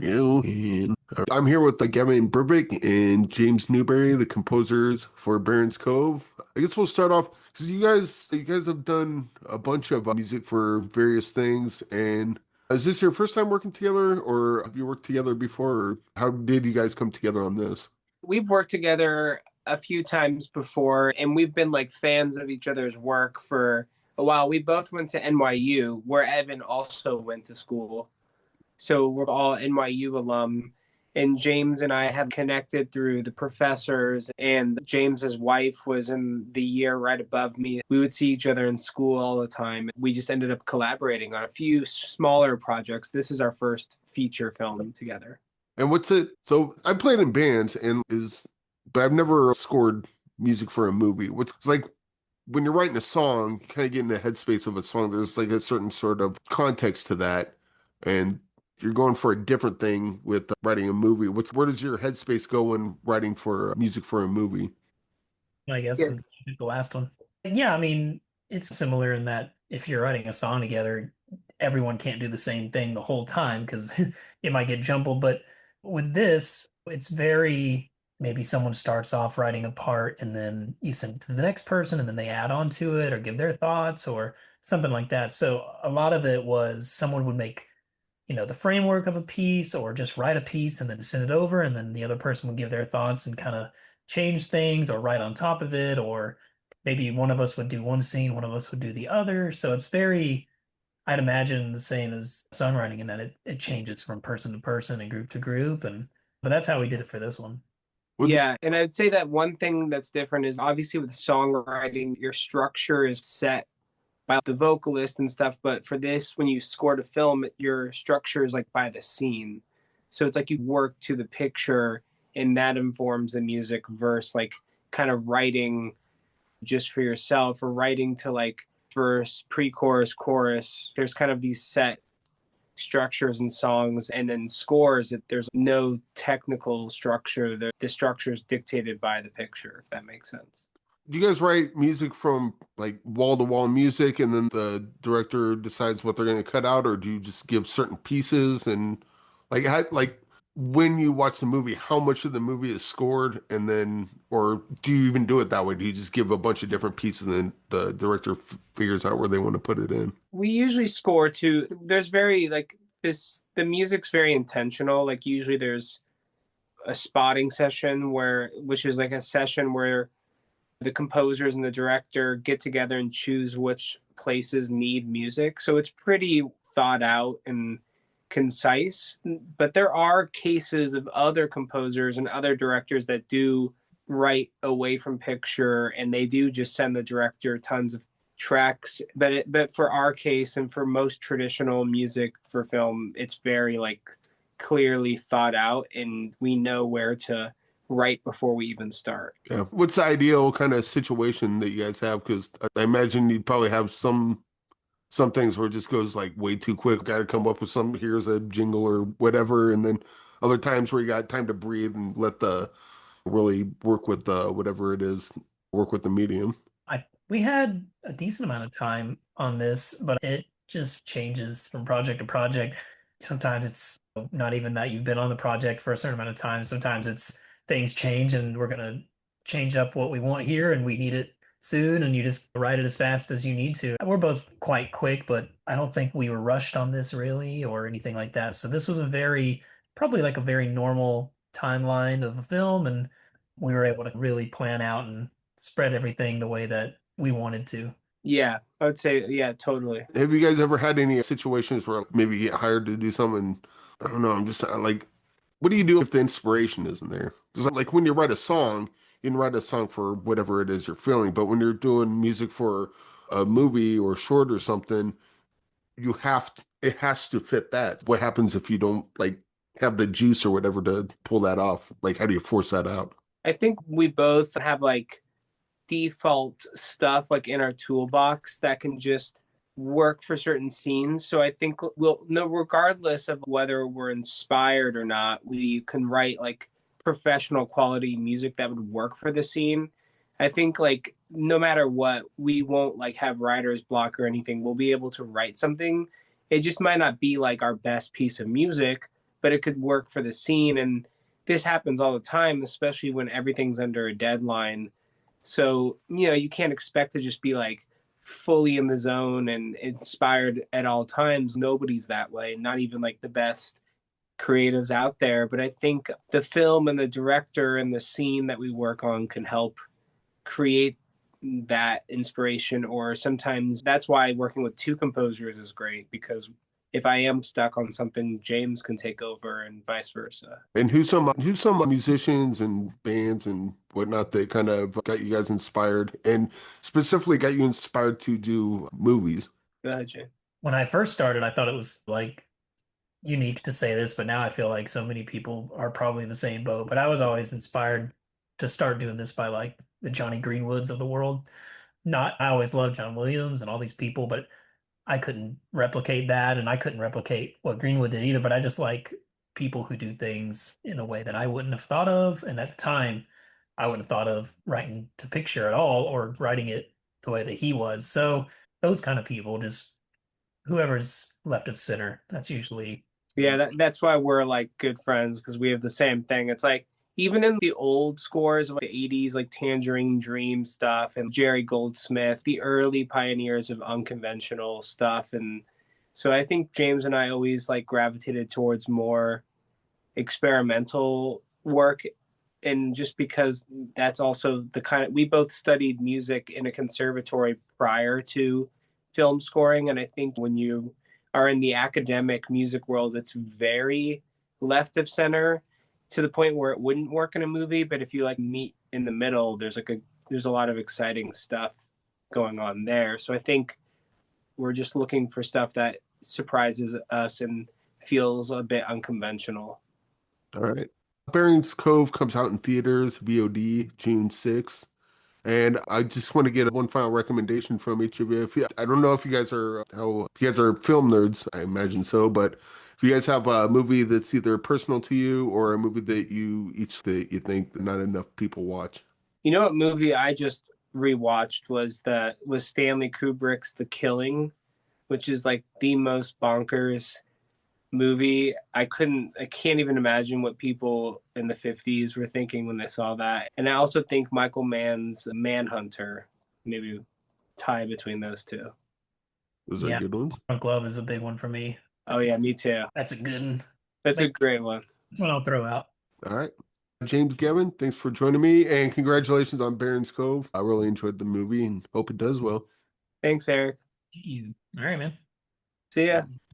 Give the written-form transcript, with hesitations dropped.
I'm here with Gavin Brivik and James Newberry, the composers for Barron's Cove. I guess we'll start off because you guys have done a bunch of music for various things. And is this your first time working together, or have you worked together before? Or how did you guys come together on this? We've worked together a few times before, and we've been like fans of each other's work for a while. We both went to NYU, where Evan also went to school. So we're all NYU alum. And James and I have connected through the professors, and James's wife was in the year right above me. We would see each other in school all the time. We just ended up collaborating on a few smaller projects. This is our first feature film together. And what's it? So I played in bands but I've never scored music for a movie. What's it's like when you're writing a song, you kind of get in the headspace of a song. There's like a certain sort of context to that, and you're going for a different thing with writing a movie. Where does your headspace go when writing for music for a movie? I guess, Yeah. since you did the last one. Yeah, I mean, it's similar in that if you're writing a song together, everyone can't do the same thing the whole time because it might get jumbled. But with this, it's very maybe someone starts off writing a part and then you send it to the next person and then they add on to it or give their thoughts or something like that. So a lot of it was someone would make the framework of a piece or just write a piece and then send it over and then the other person would give their thoughts and kind of change things or write on top of it, or maybe one of us would do one scene, one of us would do the other. So it's very, I'd imagine, the same as songwriting in that it changes from person to person and group to group. And but that's how we did it for this one. Would Yeah, and I'd say that one thing that's different is obviously with songwriting, your structure is set by the vocalist and stuff. But for this, when you scored a film, your structure is like by the scene. So it's like you work to the picture and that informs the music versus like kind of writing just for yourself or writing to like verse, pre chorus, chorus. There's kind of these set structures and songs, and then scores that there's no technical structure. The structure is dictated by the picture, if that makes sense. you guys write music from like wall to wall music, and then the director decides what they're going to cut out, or do you just give certain pieces and like when you watch the movie, how much of the movie is scored, and then or do you even do it that way? Do you just give a bunch of different pieces and then the director figures out where they want to put it in? We usually score to, there's very like this, the music's very intentional. Like usually there's a spotting session which is like a session where the composers and the director get together and choose which places need music. So it's pretty thought out and concise. But there are cases of other composers and other directors that do write away from picture and they do just send the director tons of tracks. But for our case and for most traditional music for film, it's very like clearly thought out and we know where to right before we even start. Yeah. What's the ideal kind of situation that you guys have? Because I imagine you'd probably have some things where it just goes like way too quick. Got to come up with some, here's a jingle or whatever. And then other times where you got time to breathe and let the really work with whatever it is, work with the medium. We had a decent amount of time on this, but it just changes from project to project. Sometimes it's not even that you've been on the project for a certain amount of time. Sometimes it's things change and we're going to change up what we want here and we need it soon and you just write it as fast as you need to. We're both quite quick, but I don't think we were rushed on this really or anything like that. So this was probably like a very normal timeline of a film, and we were able to really plan out and spread everything the way that we wanted to. Yeah, I would say, yeah, totally. Have you guys ever had any situations where maybe you get hired to do something? I don't know. I'm just like, what do you do if the inspiration isn't there? Because like when you write a song, you can write a song for whatever it is you're feeling. But when you're doing music for a movie or short or something, it has to fit that. What happens if you don't like have the juice or whatever to pull that off? Like, how do you force that out? I think we both have like default stuff like in our toolbox that can just work for certain scenes. So I think we'll no, regardless of whether we're inspired or not, we can write like professional quality music that would work for the scene. I think like no matter what, we won't like have writer's block or anything. We'll be able to write something. It just might not be like our best piece of music, but it could work for the scene. And this happens all the time, especially when everything's under a deadline. So, you can't expect to just be like fully in the zone and inspired at all times. Nobody's that way, not even like the best creatives out there. But I think the film and the director and the scene that we work on can help create that inspiration. Or sometimes that's why working with two composers is great, because if I am stuck on something, James can take over and vice versa. And who's some musicians and bands and whatnot that kind of got you guys inspired and specifically got you inspired to do movies? Go ahead, James. When I first started, I thought it was like unique to say this, but now I feel like so many people are probably in the same boat. But I was always inspired to start doing this by like the Johnny Greenwoods of the world. Not, I always loved John Williams and all these people, but I couldn't replicate that, and I couldn't replicate what Greenwood did either. But I just like people who do things in a way that I wouldn't have thought of. And at the time, I wouldn't have thought of writing to picture at all or writing it the way that he was. So those kind of people, just whoever's left of center, that's usually. Yeah, that's why we're like good friends, because we have the same thing. It's like even in the old scores of like the 80s, like Tangerine Dream stuff and Jerry Goldsmith, the early pioneers of unconventional stuff. And so I think James and I always like gravitated towards more experimental work. And just because that's also the kind of, we both studied music in a conservatory prior to film scoring. And I think when you are in the academic music world, it's very left of center to the point where it wouldn't work in a movie. But if you like meet in the middle, there's a lot of exciting stuff going on there. So I think we're just looking for stuff that surprises us and feels a bit unconventional. All right. Barron's Cove comes out in theaters, VOD, June 6th. And I just want to get one final recommendation from each of you. I don't know if you guys are film nerds, I imagine so, but if you guys have a movie that's either personal to you or a movie that you think that not enough people watch. You know what movie I just rewatched was Stanley Kubrick's The Killing, which is like the most bonkers movie. I can't even imagine what people in the 50s were thinking when they saw that. And I also think Michael Mann's Manhunter, maybe tie between those two. Those are good ones. Front Glove is a big one for me. Oh yeah, me too. That's a good one. That's a great one. That's one I'll throw out. All right. James, Gavin, thanks for joining me and congratulations on Barron's Cove. I really enjoyed the movie and hope it does well. Thanks, Eric. Thank you. All right, man. See ya.